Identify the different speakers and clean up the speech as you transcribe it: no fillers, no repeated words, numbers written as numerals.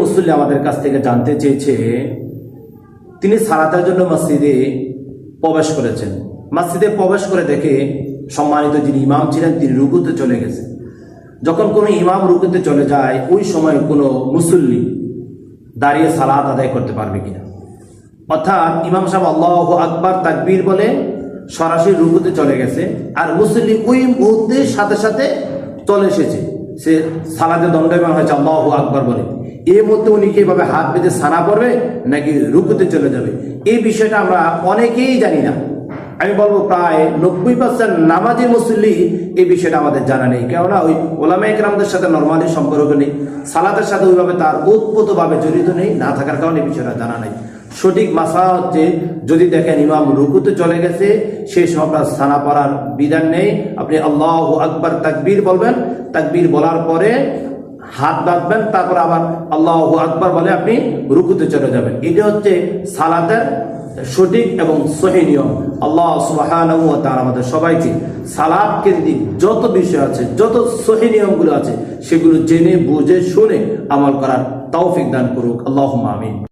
Speaker 1: মুসল্লি আমাদের কাছ থেকে জানতে চেয়েছে, তিনি সালাতের জন্য মসজিদে প্রবেশ করেছেন। মসজিদে প্রবেশ করে দেখে সম্মানিত যিনি ইমাম ছিলেন তিনি রুকুতে চলে গেছে। যখন কোনো ইমাম রুকুতে চলে যায়, ওই সময় কোনো মুসল্লি দাঁড়িয়ে সালাত আদায় করতে পারবে কিনা, অর্থাৎ ইমাম সাহেব আল্লাহু আকবার তাকবীর বলে সরাসরি রুকুতে চলে গেছে, আর মুসল্লি ওই মুহূর্তে সাথে সাথে চলে এসেছে, সে সালাতে দণ্ডায়মান হয়েছে আল্লাহু আকবার বলে, এই মুহূর্তে উনি কি এভাবে হাত বেঁধে সানা পড়বে নাকি রুকুতে চলে যাবে? এই বিষয়টা আমরা অনেকেই জানি না। আমি বলবো প্রায় 90% নামাজি মুসল্লি এই বিষয়টা আমাদের জানা নেই। কেননা ওই ওলামায়ে কেরামদের সাথে নরমালি সম্পর্ক নেই, সালাতের সাথে ওইভাবে তার ওতপ্রোতভাবে জড়িত নেই, না থাকার কারণে এই বিষয়টা জানা নেই। সঠিক মাসলা হচ্ছে, যদি দেখেন ইমাম রুকুতে চলে গেছে, সেই সময় আপনার সানা পড়ার বিধান নেই। আপনি আল্লাহু আকবার তাকবীর বলবেন, তাকবীর বলার পরে হাত বাঁধবেন, তারপর আবার আল্লাহু আকবার বলে আপনি রুকুতে চলে যাবেন। এটা হচ্ছে সালাতের সঠিক এবং সহি নিয়ম। আল্লাহ সুবহানাহু ওয়া তাআলা আমাদের সবাইকে সালাত কেন্দ্রিক যত বিষয় আছে, যত সহি নিয়মগুলো আছে, সেগুলো জেনে বুঝে শুনে আমল করার তৌফিক দান করুক। আল্লাহুম্মা আমিন।